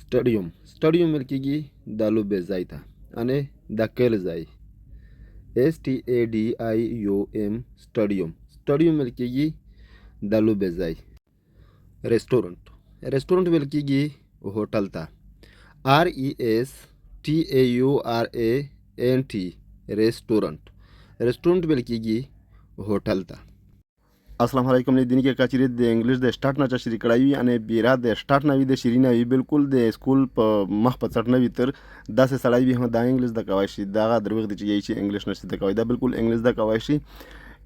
سټډیوم ویل کېږي د لوبې ځای ته یعنې د کیل ځای STADIUM سټډیوم ویل کېږي د لوبې ځای رستورانت ویل کېږي هوټل ته RESTAURANT رستورانت ویل کېږي هوټل ته السلام علیکم لیدونکي کې کچېرې د انګلیش د سټارټ نه چا شروع کړی وي یعنې بیره د سټارټ نه وي د شیرین نه وي بالکل د سکول په مخ په څټ نه وي تر داسې سړی وي هم دا انګلیش زده کوی شي دغه دروغ دی چې یی چې انګلیش نشي زده کوی دا بالکل انګلیش زده کوی شي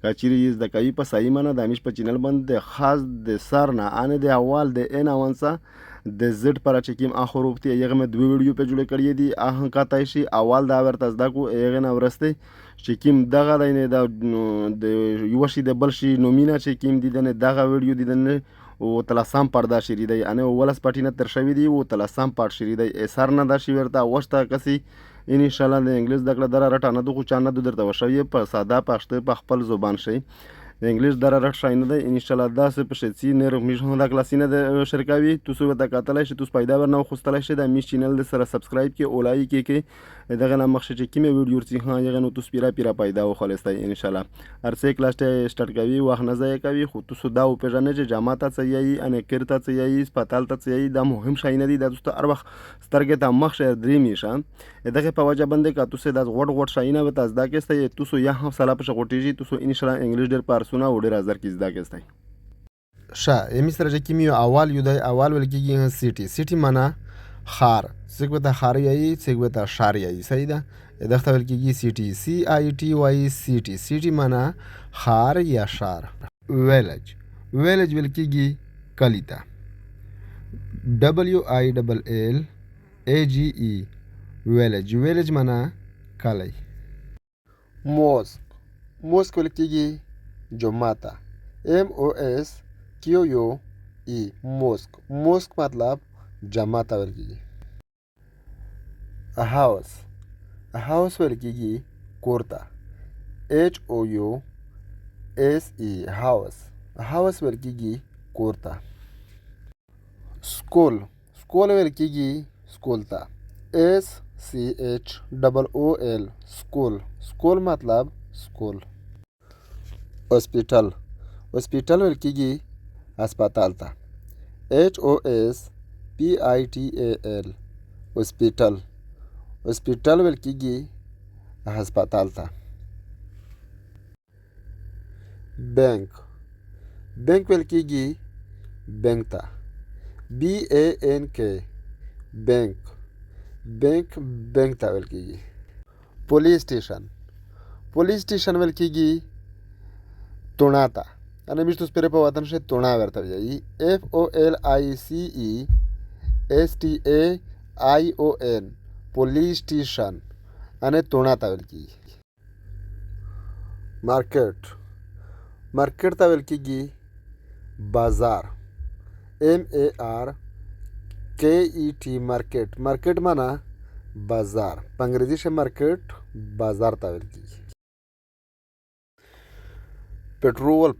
کچېرې یې زده کوي په صحیح معنی د همیش په چینل باندې د خاص د سر نه انې د اول د ان اونسه د زد پر چې کوم حروف دي هغه مې دوه ویډیو په جوړ کړی دي هغه کاتای شي اول دا ورته زده کو هغه نه ورسته چې کوم دغه نه د یو شي د بل شي نومونه چې کوم دي نه دغه ویډیو دي نه او تلاسام پردا شری دی انه ولس پټینه تر شوی دی او تلاسام پټ شری دی سر نه دا شی ورته وشته کسي ان شاء الله د انګلیش دغه دره رټانه دغه چانه درته وشوي په ساده پښتو په خپل زبان شي د انګلیش دره رټ شاین دی ان شاء الله دا څه په شتي نه مې دا کلاسینه د شرکاوي تاسو وته کاتلای شي تاسو پیدا ورنه خوستلای شي د میش چینل د سره سبسکرایب کې اولای کې دغه نه مخشه چې کیمه ویډیو ورڅ ها یغه نو تاسو پیرا پیدا وخلستای ان شاء الله ارسه کلاس سٹارټ کوي وخت نه ځای کوي خو تاسو دا او پیژنې چې جامات ته یي ان کړه ته یي سپیټال ته یي دا مهم شاین دی د تاسو هر وخت سترګه ته مخ شه درې میشان دغه په وجه باندې کا تاسو د غوټ شاینه وته زدا کېسته تاسو یا هم سلا په غوټیږي تاسو ان شاء الله انګلیش ډیر پارسونه وډیر ازر کې زدا کېسته شا یمي سره چې کیمیو اول یو دی اول ول کېږي سیټي معنا خار څنګه ته خار یی څنګه ته شار یی صحیح ده دغه ول کېږي سیټي سیټي معنا خار یا شار ویلج ول کېږي کلیتا WILLAGE ویلج معنا کلی موسک ول کېږي جومات MOSQUE موسک مطلب جماعت ول کېږي هاوس ول کېږي کورتا HOUSE هاوس ول کېږي کورتا سکول ول کېږي سکول ته SCHOOL سکول مطلب سکول هسپیټل ول کېږي هسپتال ته HOSPITAL هسپیټل ول کېږي هسپتال ته بانک ول کېږي بانک ته BANK بانک ته ول کېږي پولیس سټیشن ول کېږي تونا ته انا میشتو سپیره په وطن شه تونا ورته وی FOLICESTAION پولیس سټیشن انه تونا ته ول کېږي مارکیټ ته ول کېږي بازار MARKET مارکیټ معنا بازار په انګریزي شه مارکیټ بازار ته ول کېږي پټرول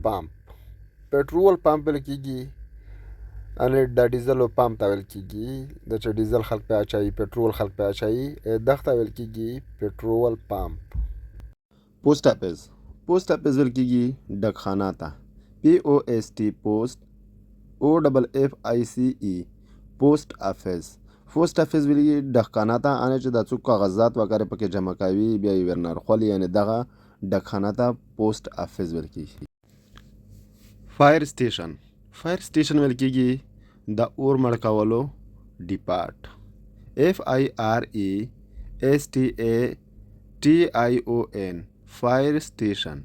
پمپ ول کېږي ان د ډیزل پمپ ته ول کېږي د چې ډیزل خلک په اچایي پټرول خلک په اچایي دغه ول کېږي پټرول پمپ پوسټ افیس ول کېږي ډکخانه ته POST پوسټ OFFICE پوسټ افیس ویلي ډکخانه ته ان چې د څو کاغذات وغیرہ پکې جمع کوي بیا یې ورنر خولي یعنی دغه ډکخانه ته پوسټ افیس ول کېږي فایر سټیشن ول کېږي د اور مړ کولو ډیپارټ FIRESTATION فایر سټیشن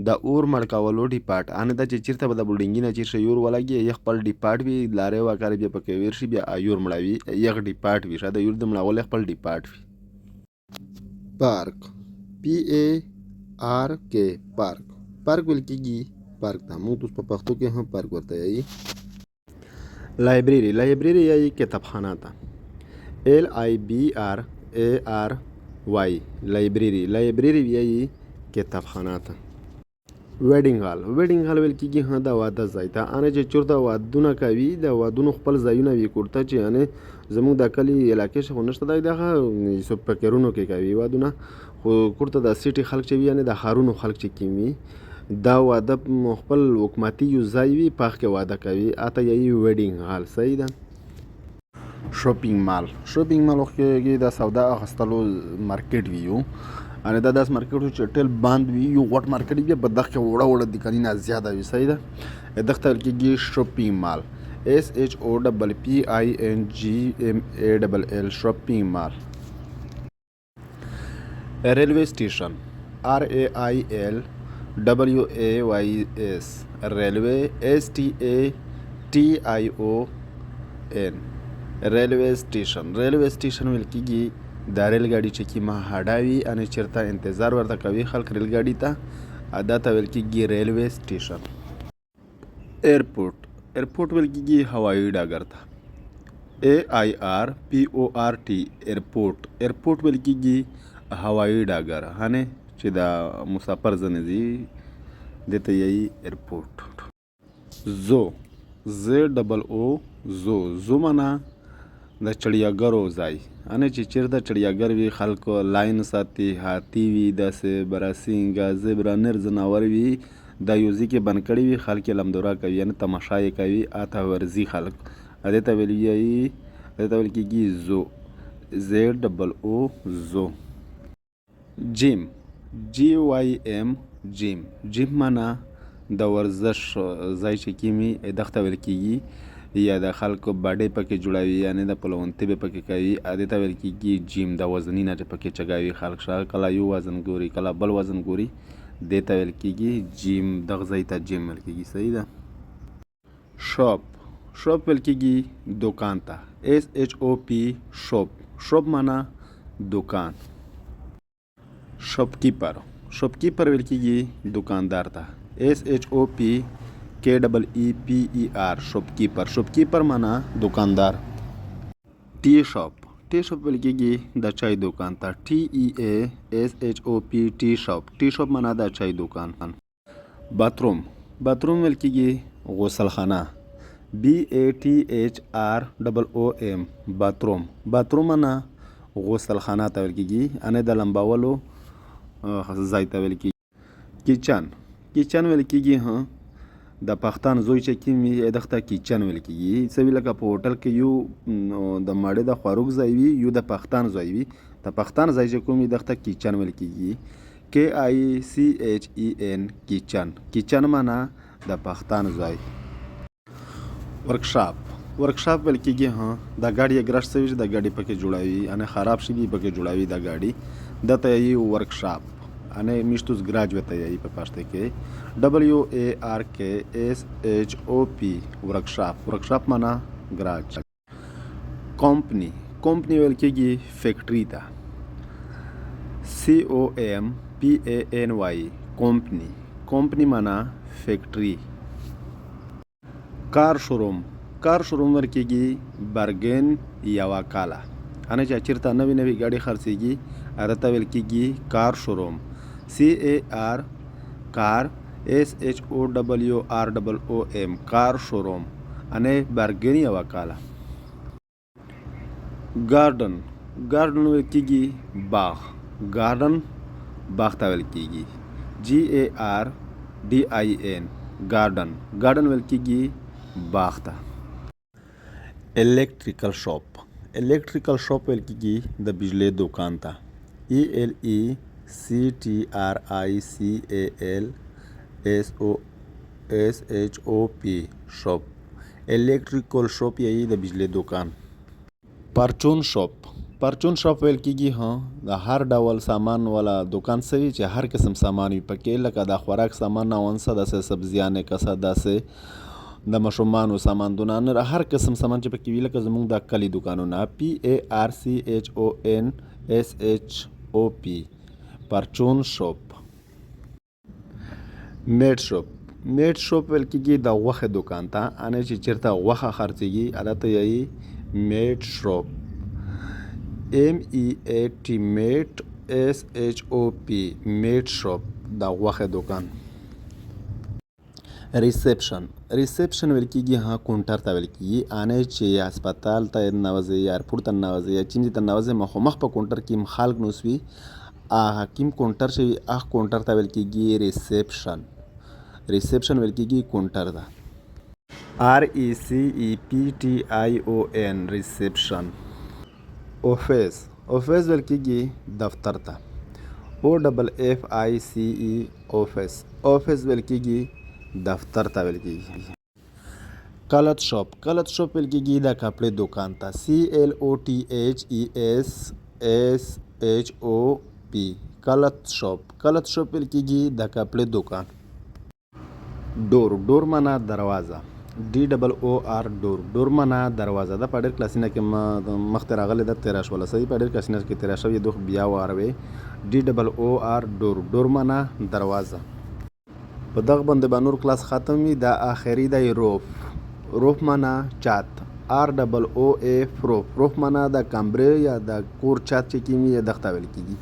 د اور مړ کولو ډیپارټ ان د چیرته به د بلډینګ نه چیرته یور ولګي یو خپل ډیپارټ وی لارې وکړي بیا پکې ویر شي بیا یور مړوي یو ډیپارټ وی شاده یور د مړول خپل ډیپارټ وی پارک PARK پارک ول کېږي پارک ته موږ په پښتو کې هم پارک ورته یي لایبرری یي کتابخانه ته LIBRARY لایبرری یي کتابخانه ته ویډینګ هال ویل کېږي ها د واده ځای ته ان چې چورته وادونه کوي د وادونو خپل ځایونه وی کوړته چې ان زموږ د کلي علاقې څه خو نشته دی دغه څوک په کورونو کې کوي ودونه خو کورته د سیټي خلک چې وي یعنې د ښارونو خلک چې کوم وي دا واده خپل حکومتي یو ځای وي په هغه کې واده کوي اته یې ویډینګ هال صحیح ده. شاپینګ مال وخت کې د سودا اخیستلو مارکیټ وي یو ان دا داس مارکیټ چې ټیل باند وي یو غټ مارکیټ وي په دغه کې وړه دکانونه زیاده وي صحیح ده. دغه ته کېږي شاپینګ مال SHOPPINGMALL شاپینګ مال. ریلوے سټیشن RAILWAYS ریلوے STATION ریلوے سټیشن ویل کېږي دا ریل ګاډي چې کومه هډه وي انې چېرته انتظار ورته کوي خلک ریل ګاډي ته دا ته ویل کېږي ریلوے سټیشن. ایرپورټ ویل کېږي هوایي ډګر ته AIRPORT ایرپورټ ویل کېږي هوایي ډګر هنې چې د مسافر ځنې ځي دې ته یې ایرپورټ. زو معنا د چړیاګرو ځای هنې چې چېرته چړیاګر وي خلکو لاین ساتي هاتي وي داسې براسینګه زبرانر ځناور وي دا یو ځای کې بند کړي وي خلک یې لمدورا کوي یعنې تماشا یې کوي اته ورځي خلک دې ته ویل کېږي زو زو. جیم جیم معنا د ورزش ځای چې کیمي دغه ته ویل کېږي یا د خلکو باډۍ پکې جوړوي یعنې د پلونتې به پکې کوي دې ته ویل کېږي جیم د وزنینه چې پکې چګاوي خلک کله یو وزن ګوري کله بل وزن ګوري دې ته ویل کېږي جیم دغه ځای ته جیم ویل کېږي صحیح ده. شاپ ویل کېږي دوکان ته SHOP شاپ معنا دوکان. شاپکیپر ویل کېږي دوکاندار ته SHOPKEEPER شاپکیپر معنا دوکاندار. ټي شاپ ویل کېږي د چای دوکان ته TEASHOP ټي شاپ معنا د چای دوکان. باتروم ویل کېږي غسلخانه BATHROOM باتروم معنا غسلخانه ته ویل کېږي انې د لمباولو ځای ته ویل کېږي. کچن ویل کېږي د پښتان زوی چې کوم وي دغه ته کچن ویل کېږي څه وي لکه په هوټل کې یو د ماړه د خوراک ځای وي یو د پښتان ځای وي د پښتان ځای چې کوم وي دغه ته کچن ویل کېږي KICHEN کچن معنا د پښتان ځای. ورکشاپ ویل کېږي د گاډي ګراج څه وي چې د گاډي پکې جوړوي انې خراب شي پکې جوړوي د گاډي دته یې ورکشاپ انې میشتوس ګراج وته یې په پښتو کې WARKSHOP ورکشاپ معنا ګراج. کمپنی ویل کېږي فیکټري ته COMPANY کمپنی معنا فیکټري. کار شوروم ویل کېږي برګن یا وکاله انې چې چېرته نوې ګاډي خرڅېږي هغه ته ویل کېږي کار شوروم CAR SHOWROOM کار شوروم انې برګن یا وکاله. ګارډن ویل کېږي باغ ته ویل کېږي GARDIN ګارډن ویل کېږي باغ ته. الیکټریکل شاپ ویل کېږي د بجلی دوکان ته ELECTRICAL شاپ الیکټریکل شاپ یې د بجلی دوکان. پرچون شاپ ویل کېږي د هر ډول سامان والا دوکان سوي چې هر قسم سامان وي پکې لکه د خوراک سامان نه ونڅه داسې سبزیانې کسه داسې د ماشومانو سامان دونه هر قسم سامان چې پکې وي لکه زموږ د کلي دوکانونه PARCHONSHOP پرچون شاپ. میټ شاپ ویل کېږي د غوښې دوکان ته انې چې چېرته غوښه خرڅېږي هغه ته یې میټ شاپ MEAT SHOP میټ شاپ د غوښې دوکان. ریسپشن ویل کېږي ها کونټر ته ویل کېږي انه چې هسپتال ته ننوځئ یا ایرپورټ ته ننوځئ یا چینجي ته ننوځئ مخامخ په کونټر کې خلک نوس وي کوم کونټر چې وي هغه کونټر ته ویل کېږي ریسپشن ویل کېږي کونټر ته RECEPTION ریسپشن اوفیس ویل کېږي دفتر ته OFFICE اوفیس ویل کېږي دفتر ته ویل کېږي کلت شاپ ویل کېږي د کپړې دوکان ته CLOTHESSHOP کلت شاپ ویل کېږي د کپړې دوکان ډور معنا دروازه DOOR ډور معنا دروازه دا په ډېر کلاسینه کې مخته راغلی ده 13 په ډېر کلاسینه کې 13 دوه بیا واروي DOOR ډور معنا دروازه په دغه باندې به نور کلاس ختم وي دا آخري دی روف معنا چات ROOF روف معنا د کمرې یا د کور چات چې کیږي دغه ته ویل کېږي